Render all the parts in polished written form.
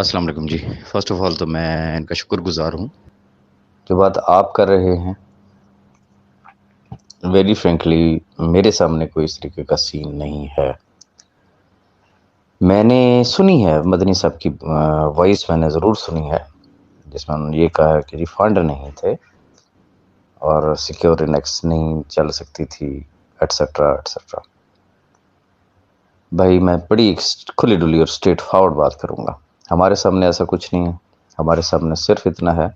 السلام علیکم جی. First of all تو میں ان کا شکر گزار ہوں. جو بات آپ کر رہے ہیں ویری فرینکلی میرے سامنے کوئی اس طریقے کا سین نہیں ہے. میں نے سنی ہے مدنی صاحب کی وائس، میں نے ضرور سنی ہے جس میں انہوں نے یہ کہا کہ جی فنڈ نہیں تھے اور سیکیور انیکس نہیں چل سکتی تھی ایٹسٹرا ایٹسٹرا. بھائی میں بڑی کھلی ڈلی اور اسٹریٹ فارورڈ بات کروں گا. ہمارے سامنے ایسا کچھ نہیں ہے. ہمارے سامنے صرف اتنا ہے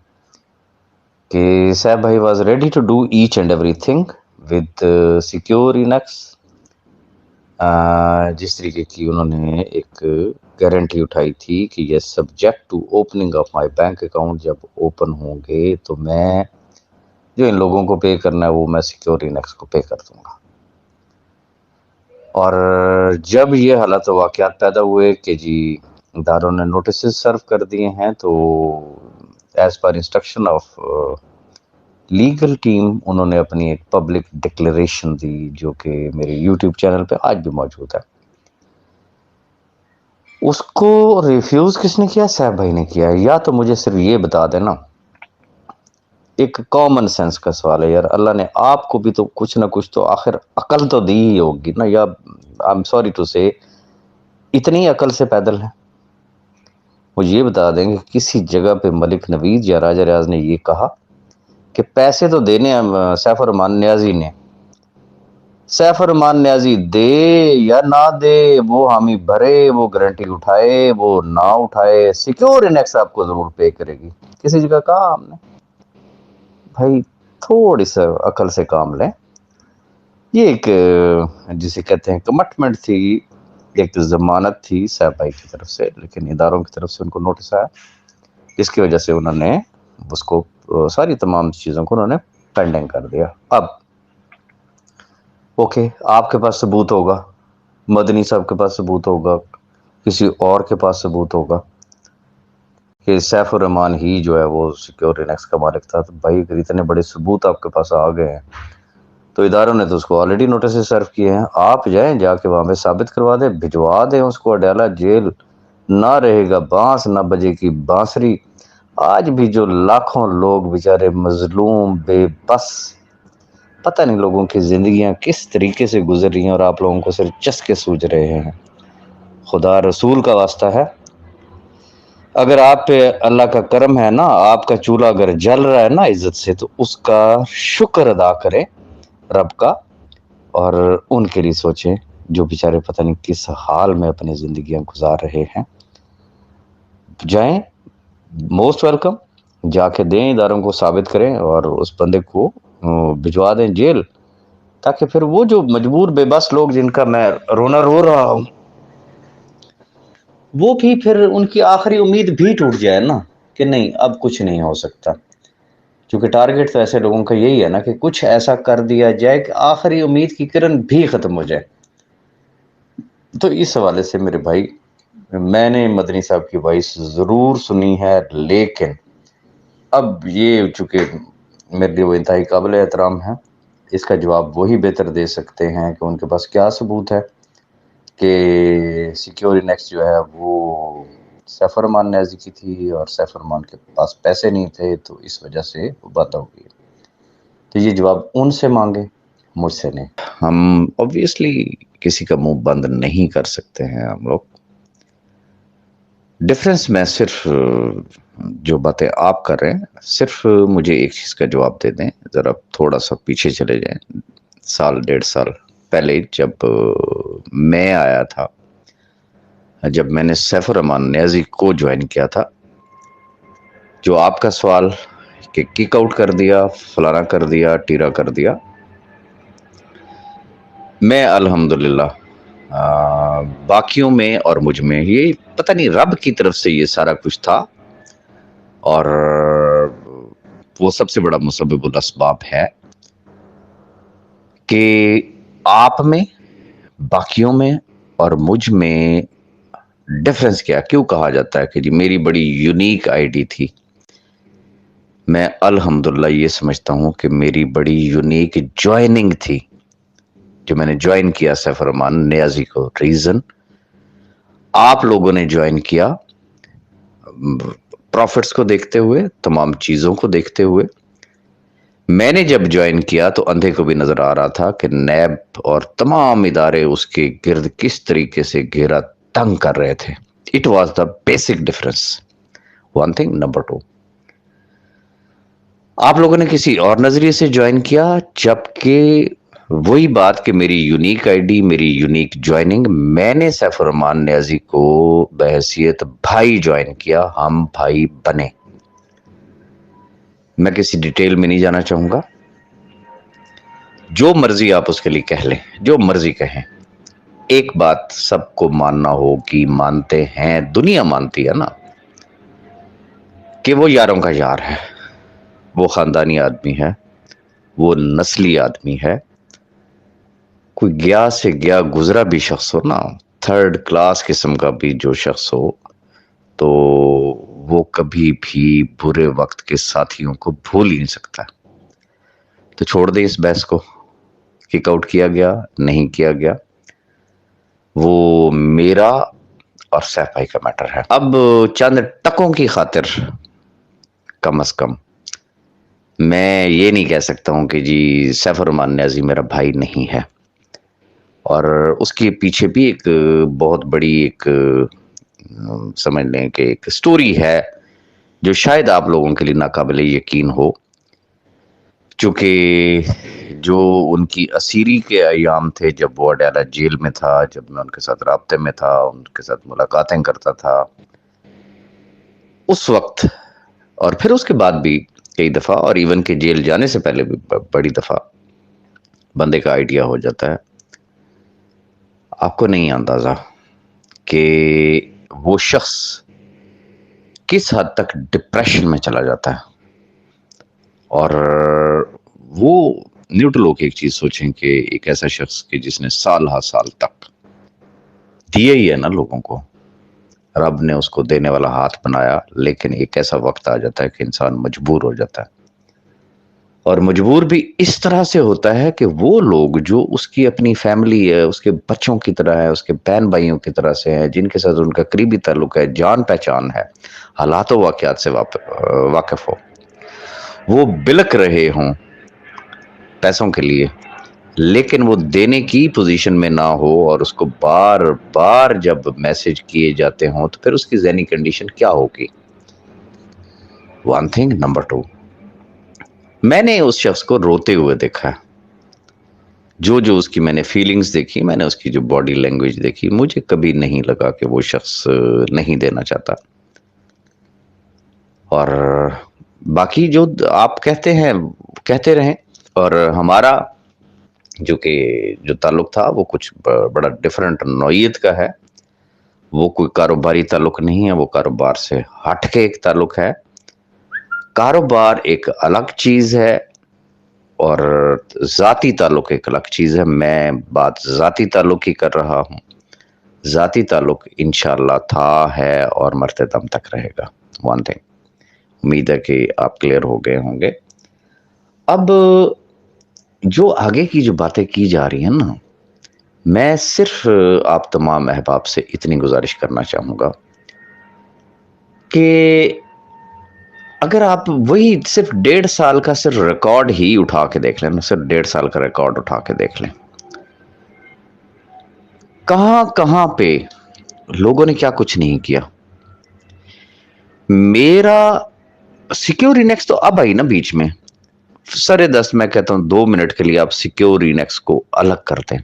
کہ صاحب بھائی was ready to do each and every thing with secure annex. جس طریقے کی انہوں نے ایک گارنٹی اٹھائی تھی کہ یہ subject to opening of my bank account جب اوپن ہوں گے تو میں جو ان لوگوں کو پے کرنا ہے وہ میں سیکیور انیکس کو پے کر دوں گا. اور جب یہ حالات و واقعات پیدا ہوئے کہ جی اداروں نے نوٹسز سرو کر دیے ہیں تو as per instruction of legal team انہوں نے اپنی ایک پبلک ڈکلیریشن دی جو کہ میرے یوٹیوب چینل پہ آج بھی موجود ہے. اس کو ریفیوز کس نے کیا؟ صاحب بھائی نے کیا. یا تو مجھے صرف یہ بتا دینا، ایک کامن سینس کا سوال ہے یار، اللہ نے آپ کو بھی تو کچھ نہ کچھ تو آخر عقل تو دی ہی ہوگی نا. یا آئی ایم سوری ٹو سے اتنی عقل سے پیدل ہے. مجھے یہ بتا دیں کہ کسی جگہ پہ ملک نوید یا راجہ ریاض نے یہ کہا کہ پیسے تو دینے ہیں سیف الرحمان نیازی نے، سیف الرحمان نیازی دے یا نہ دے وہ حامی بھرے، وہ گارنٹی اٹھائے وہ نہ اٹھائے، سیکیور انیکس آپ کو ضرور پے کرے گی. کسی جگہ کہا ہم نے؟ بھائی تھوڑی سا عقل سے کام لیں. یہ ایک جسے کہتے ہیں کمٹمنٹ تھی، ایک ضمانت تھی صاحب بھائی کی طرف سے، لیکن اداروں کی طرف سے ان کو نوٹس آیا جس کی وجہ سے انہوں نے اس کو ساری تمام چیزوں کو انہوں نے پینڈنگ کر دیا. اب اوکے آپ کے پاس ثبوت ہوگا، مدنی صاحب کے پاس ثبوت ہوگا، کسی اور کے پاس ثبوت ہوگا کہ سیف الرحمان ہی جو ہے وہ سیکیور انیکس کا مالک تھا. تو بھائی اگر اتنے بڑے ثبوت آپ کے پاس آ گئے ہیں تو اداروں نے تو اس کو آلریڈی نوٹسز سرو کیے ہیں. آپ جائیں جا کے وہاں پہ ثابت کروا دیں، بھجوا دیں اس کو اڈیالہ جیل. نہ رہے گا بانس نہ بجے کی بانسری. آج بھی جو لاکھوں لوگ بیچارے مظلوم بے بس، پتہ نہیں لوگوں کی زندگیاں کس طریقے سے گزر رہی ہیں اور آپ لوگوں کو صرف چسکے سوج رہے ہیں. خدا رسول کا واسطہ ہے، اگر آپ پہ اللہ کا کرم ہے نا، آپ کا چولہا اگر جل رہا ہے نا عزت سے، تو اس کا شکر ادا کریں رب کا، اور ان کے لیے سوچیں جو بیچارے پتہ نہیں کس حال میں اپنی زندگیاں گزار رہے ہیں. جائیں، موسٹ ویلکم، جا کے دیں، اداروں کو ثابت کریں اور اس بندے کو بھجوا دیں جیل، تاکہ پھر وہ جو مجبور بے بس لوگ جن کا میں رونا رو رہا ہوں وہ بھی پھر ان کی آخری امید بھی ٹوٹ جائے نا کہ نہیں اب کچھ نہیں ہو سکتا. کیونکہ ٹارگٹ تو ایسے لوگوں کا یہی ہے نا کہ کچھ ایسا کر دیا جائے کہ آخری امید کی کرن بھی ختم ہو جائے. تو اس حوالے سے میرے بھائی میں نے مدنی صاحب کی وائس ضرور سنی ہے، لیکن اب یہ چونکہ میرے لیے وہ انتہائی قابل احترام ہے، اس کا جواب وہی بہتر دے سکتے ہیں کہ ان کے پاس کیا ثبوت ہے کہ سیکیور انیکس جو ہے وہ سیف الرحمان نیازی کی تھی اور سیف الرحمان کے پاس پیسے نہیں تھے تو اس وجہ سے وہ بات ہو گئی. تو یہ جواب ان سے مانگے، مجھ سے نہیں. ہم obviously کسی کا منہ بند نہیں کر سکتے ہیں. ہم لوگ ڈفرینس میں صرف جو باتیں آپ کر رہے ہیں، صرف مجھے ایک چیز کا جواب دے دیں. ذرا تھوڑا سا پیچھے چلے جائیں، سال ڈیڑھ سال پہلے جب میں آیا تھا، جب میں نے سیف الرحمان نیازی کو جوائن کیا تھا، جو آپ کا سوال کہ کک آؤٹ کر دیا، فلانا کر دیا، ٹیرا کر دیا، میں الحمدللہ باقیوں میں اور مجھ میں یہ پتہ نہیں رب کی طرف سے یہ سارا کچھ تھا، اور وہ سب سے بڑا مسبب الاسباب ہے کہ آپ میں، باقیوں میں اور مجھ میں ڈفرنس کیا. کیوں کہا جاتا ہے کہ جی میری بڑی یونیک آئی ڈی تھی؟ میں الحمدللہ یہ سمجھتا ہوں کہ میری بڑی یونیک جوائننگ تھی جو میں نے جوائن کیا سیف الرحمان نیازی کو. ریزن آپ لوگوں نے جوائن کیا، پروفٹس کو دیکھتے ہوئے، تمام چیزوں کو دیکھتے ہوئے، میں نے جب جوائن کیا تو اندھے کو بھی نظر آ رہا تھا کہ نیب اور تمام ادارے اس کے گرد کس طریقے سے گھیرا تنگ کر رہے تھے. It was the basic difference. One thing. Number 2، آپ لوگوں نے کسی اور نظریے سے جوائن کیا، جبکہ وہی بات کہ میری یونیک آئی ڈی، میری یونیک جوائننگ، میں نے سیف الرحمان نیازی کو بحیثیت بھائی جوائن کیا، ہم بھائی بنے. میں کسی ڈیٹیل میں نہیں جانا چاہوں گا، جو مرضی آپ اس کے لیے کہہ لیں، جو مرضی کہیں. ایک بات سب کو ماننا ہوگی، مانتے ہیں، دنیا مانتی ہے نا، کہ وہ یاروں کا یار ہے، وہ خاندانی آدمی ہے، وہ نسلی آدمی ہے. کوئی گیا سے گیا گزرا بھی شخص ہو نا، تھرڈ کلاس قسم کا بھی جو شخص ہو، تو وہ کبھی بھی برے وقت کے ساتھیوں کو بھول ہی نہیں سکتا. تو چھوڑ دیں اس بحث کو، کک آؤٹ کیا گیا نہیں کیا گیا، وہ میرا اور سیف بھائی کا میٹر ہے. اب چند ٹکوں کی خاطر کم از کم میں یہ نہیں کہہ سکتا ہوں کہ جی سیف الرحمان نیازی میرا بھائی نہیں ہے، اور اس کے پیچھے بھی ایک بہت بڑی ایک سمجھ لیں کہ ایک سٹوری ہے جو شاید آپ لوگوں کے لیے ناقابل یقین ہو. چونکہ جو ان کی اسیری کے ایام تھے، جب وہ اڈیالہ جیل میں تھا، جب میں ان کے ساتھ رابطے میں تھا، ان کے ساتھ ملاقاتیں کرتا تھا، اس وقت اور پھر اس کے بعد بھی کئی دفعہ، اور ایون کہ جیل جانے سے پہلے بھی بڑی دفعہ بندے کا آئیڈیا ہو جاتا ہے. آپ کو نہیں اندازہ کہ وہ شخص کس حد تک ڈپریشن میں چلا جاتا ہے. اور وہ نیوٹرل ہو کے ایک چیز سوچیں کہ ایک ایسا شخص کہ جس نے سال ہا سال تک دیے ہی ہے نا لوگوں کو، رب نے اس کو دینے والا ہاتھ بنایا، لیکن ایک ایسا وقت آ جاتا ہے کہ انسان مجبور ہو جاتا ہے. اور مجبور بھی اس طرح سے ہوتا ہے کہ وہ لوگ جو اس کی اپنی فیملی ہے، اس کے بچوں کی طرح ہے، اس کے بہن بھائیوں کی طرح سے ہیں، جن کے ساتھ ان کا قریبی تعلق ہے، جان پہچان ہے، حالات و واقعات سے واقف ہو، وہ بلک رہے ہوں پیسوں کے لیے، لیکن وہ دینے کی پوزیشن میں نہ ہو، اور اس کو بار بار جب میسج کیے جاتے ہوں تو پھر اس کی ذہنی کنڈیشن کیا ہوگی. One thing. نمبر 2، میں نے اس شخص کو روتے ہوئے دیکھا، جو اس کی میں نے فیلنگز دیکھی، میں نے اس کی جو باڈی لینگویج دیکھی، مجھے کبھی نہیں لگا کہ وہ شخص نہیں دینا چاہتا. اور باقی جو آپ کہتے ہیں کہتے رہیں، اور ہمارا جو تعلق تھا وہ کچھ بڑا ڈیفرنٹ نوعیت کا ہے. وہ کوئی کاروباری تعلق نہیں ہے، وہ کاروبار سے ہٹ کے ایک تعلق ہے. کاروبار ایک الگ چیز ہے اور ذاتی تعلق ایک الگ چیز ہے. میں بات ذاتی تعلق ہی کر رہا ہوں. ذاتی تعلق انشاءاللہ تھا، ہے اور مرتے دم تک رہے گا. One thing. امید ہے کہ آپ کلیئر ہو گئے ہوں گے. اب جو آگے کی جو باتیں کی جا رہی ہیں نا، میں صرف آپ تمام احباب سے اتنی گزارش کرنا چاہوں گا کہ اگر آپ وہی صرف 1.5 سال کا صرف ریکارڈ ہی اٹھا کے دیکھ لیں، صرف 1.5 سال کا ریکارڈ اٹھا کے دیکھ لیں، کہاں کہاں پہ لوگوں نے کیا کچھ نہیں کیا. میرا سیکیور انیکس تو اب آئی نا بیچ میں، سرے دست میں کہتا ہوں 2 منٹ کے لیے آپ سیکیور انیکس کو الگ کرتے ہیں.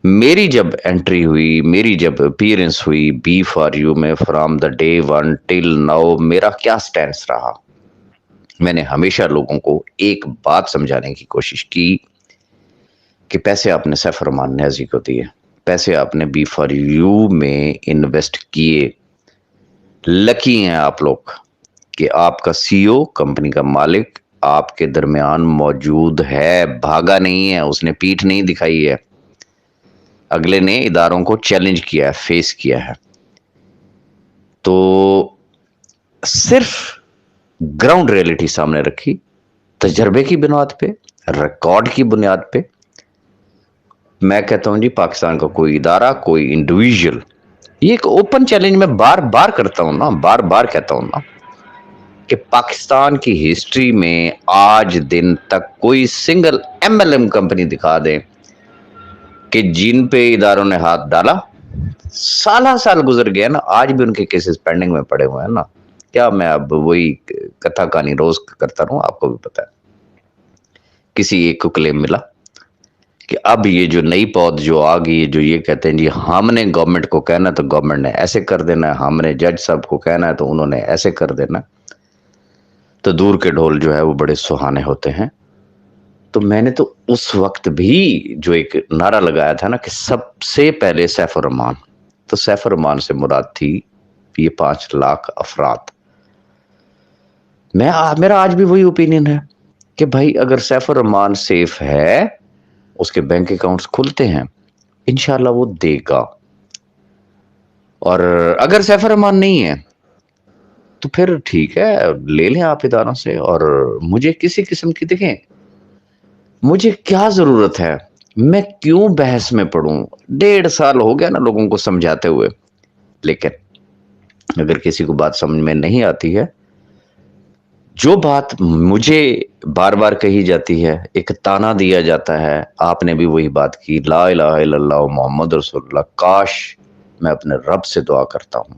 میری جب انٹری ہوئی، میری جب اپیرنس ہوئی بی فار یو میں، from the day 1 till now, میرا کیا سٹینس رہا؟ میں نے ہمیشہ لوگوں کو ایک بات سمجھانے کی کوشش کی کہ پیسے آپ نے سیف الرحمان نیازی کو دیے، پیسے آپ نے بی فار یو میں انویسٹ کیے. لکی ہیں آپ لوگ کہ آپ کا سی او، کمپنی کا مالک آپ کے درمیان موجود ہے، بھاگا نہیں ہے، اس نے پیٹھ نہیں دکھائی ہے، اگلے نے اداروں کو چیلنج کیا ہے، فیس کیا ہے. تو صرف گراؤنڈ ریئلٹی سامنے رکھی، تجربے کی بنیاد پہ، ریکارڈ کی بنیاد پہ. میں کہتا ہوں جی پاکستان کا کوئی ادارہ، کوئی انڈیویژل یہ ایک اوپن چیلنج میں بار بار کرتا ہوں نا، بار بار کہتا ہوں نا کہ پاکستان کی ہسٹری میں آج دن تک کوئی سنگل MLM کمپنی دکھا دیں کہ جن پہ اداروں نے ہاتھ ڈالا، سالہ سال گزر گیا نا، آج بھی ان کے کیسز پینڈنگ میں پڑے ہوئے ہیں نا. کیا میں اب وہی کتھا کہانی روز کرتا رہوں؟ آپ کو بھی پتا ہے کسی ایک کو کلیم ملا کہ اب یہ جو نئی پود جو آ گئی، جو یہ کہتے ہیں جی ہم نے گورنمنٹ کو کہنا ہے تو گورنمنٹ نے ایسے کر دینا ہے، ہم نے جج صاحب کو کہنا ہے تو انہوں نے ایسے کر دینا. تو دور کے ڈھول جو ہے وہ بڑے سہانے ہوتے ہیں. تو میں نے تو اس وقت بھی جو ایک نعرہ لگایا تھا نا کہ سب سے پہلے سیف الرحمان، تو سیف الرحمان سے مراد تھی یہ 5 لاکھ افراد. میرا آج بھی وہی اوپینین ہے کہ بھائی اگر سیف الرحمان سیف ہے، اس کے بینک اکاؤنٹس کھلتے ہیں، انشاءاللہ وہ دے گا. اور اگر سیف الرحمان نہیں ہے تو پھر ٹھیک ہے، لے لیں آپ اداروں سے. اور مجھے کسی قسم کی، دیکھیں مجھے کیا ضرورت ہے، میں کیوں بحث میں پڑھوں؟ 1.5 سال ہو گیا نا لوگوں کو سمجھاتے ہوئے. لیکن اگر کسی کو بات سمجھ میں نہیں آتی ہے، جو بات مجھے بار بار کہی جاتی ہے، ایک تانا دیا جاتا ہے، آپ نے بھی وہی بات کی، لا الہ الا اللہ محمد رسول اللہ. کاش میں اپنے رب سے دعا کرتا ہوں،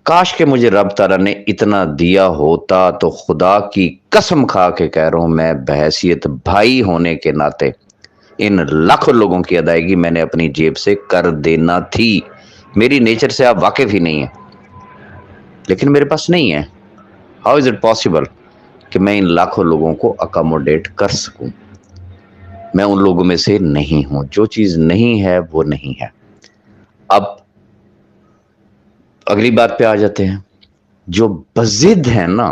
کاش کہ مجھے رب تعالیٰ نے اتنا دیا ہوتا. تو خدا کی قسم کھا کے کہہ رہا ہوں، میں بحیثیت بھائی ہونے کے ناطے ان لاکھوں لوگوں کی ادائیگی میں نے اپنی جیب سے کر دینا تھی. میری نیچر سے آپ واقف ہی نہیں ہیں، لیکن میرے پاس نہیں ہے. ہاؤ از اٹ پاسبل کہ میں ان لاکھوں لوگوں کو اکاموڈیٹ کر سکوں؟ میں ان لوگوں میں سے نہیں ہوں. جو چیز نہیں ہے وہ نہیں ہے. اب اگلی بات پہ آ جاتے ہیں. جو بضد ہیں نا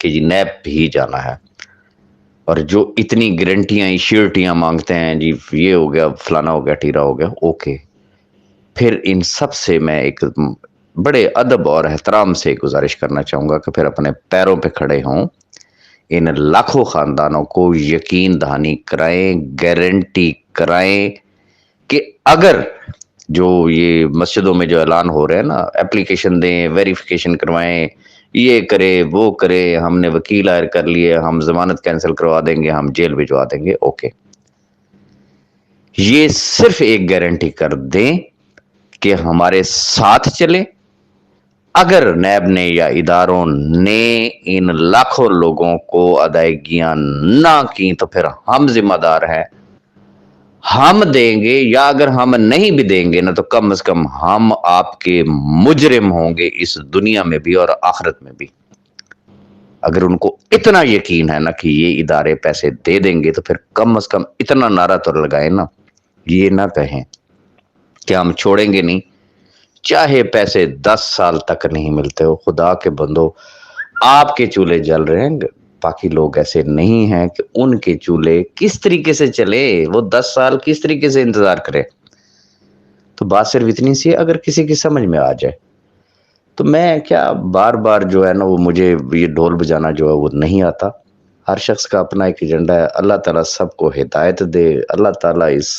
کہ جی نیب بھی جانا ہے، اور جو اتنی گارنٹیاں ایشورٹیاں مانگتے ہیں، جی یہ ہو گیا، فلانا ہو گیا، ٹیرا ہو گیا، اوکے. پھر ان سب سے میں ایک بڑے ادب اور احترام سے گزارش کرنا چاہوں گا کہ پھر اپنے پیروں پہ کھڑے ہوں. ان لاکھوں خاندانوں کو یقین دہانی کرائیں، گارنٹی کرائیں کہ اگر جو یہ مسجدوں میں جو اعلان ہو رہے ہیں نا، اپلیکیشن دیں، ویریفیکیشن کروائیں، یہ کرے وہ کرے، ہم نے وکیل ہائر کر لیے، ہم ضمانت کینسل کروا دیں گے، ہم جیل بھجوا دیں گے، اوکے. یہ صرف ایک گارنٹی کر دیں کہ ہمارے ساتھ چلیں. اگر نیب نے یا اداروں نے ان لاکھوں لوگوں کو ادائیگیاں نہ کی تو پھر ہم ذمہ دار ہیں، ہم دیں گے. یا اگر ہم نہیں بھی دیں گے نا تو کم از کم ہم آپ کے مجرم ہوں گے اس دنیا میں بھی اور آخرت میں بھی. اگر ان کو اتنا یقین ہے نا کہ یہ ادارے پیسے دے دیں گے تو پھر کم از کم اتنا نعرہ تو لگائیں نا، یہ نہ کہیں کہ ہم چھوڑیں گے نہیں چاہے پیسے 10 سال تک نہیں ملتے ہو. خدا کے بندو، آپ کے چولہے جل رہے ہیں، باقی لوگ ایسے نہیں ہیں کہ ان کے چولہے کس طریقے سے چلے، وہ 10 سال کس طریقے سے انتظار کرے. تو بات صرف اتنی سی ہے، اگر کسی کی سمجھ میں آ جائے تو میں کیا بار بار جو ہے نا وہ مجھے یہ ڈھول بجانا جو ہے وہ نہیں آتا. ہر شخص کا اپنا ایک ایجنڈا ہے. اللہ تعالیٰ سب کو ہدایت دے، اللہ تعالیٰ اس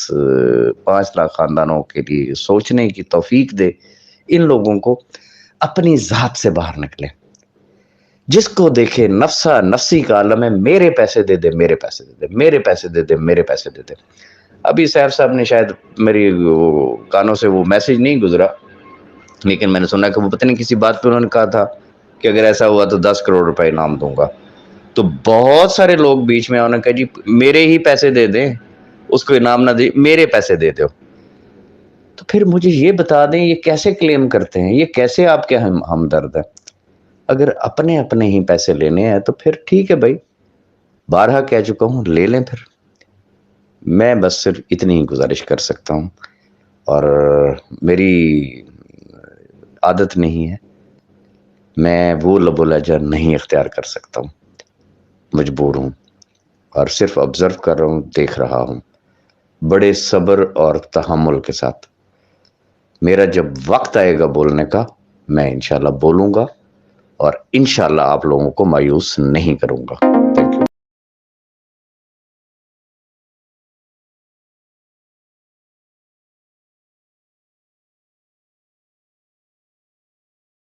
5 لاکھ خاندانوں کے لیے سوچنے کی توفیق دے. ان لوگوں کو اپنی ذات سے باہر نکلے. جس کو دیکھے نفسا نفسی کا عالم ہے، میرے پیسے دے دے، میرے پیسے دے دے، میرے پیسے دے دے، میرے پیسے دے دے. ابھی سیف صاحب نے شاید میری کانوں سے وہ میسج نہیں گزرا، لیکن میں نے سنا کہ وہ پتہ نہیں کسی بات پہ انہوں نے کہا تھا کہ اگر ایسا ہوا تو 10 کروڑ روپے انعام دوں گا. تو بہت سارے لوگ بیچ میں انہوں نے کہا جی میرے ہی پیسے دے دیں، اس کو انعام نہ دے، میرے پیسے دے دو. تو پھر مجھے یہ بتا دیں یہ کیسے کلیم کرتے ہیں، یہ کیسے آپ کے ہمدرد ہیں؟ اگر اپنے اپنے ہی پیسے لینے ہیں تو پھر ٹھیک ہے بھائی، بارہا کہہ چکا ہوں، لے لیں. پھر میں بس صرف اتنی ہی گزارش کر سکتا ہوں، اور میری عادت نہیں ہے، میں وہ لب و لہجہ نہیں اختیار کر سکتا ہوں، مجبور ہوں، اور صرف آبزرو کر رہا ہوں، دیکھ رہا ہوں بڑے صبر اور تحمل کے ساتھ. میرا جب وقت آئے گا بولنے کا میں انشاءاللہ بولوں گا، اور انشاءاللہ آپ لوگوں کو مایوس نہیں کروں گا. Thank you.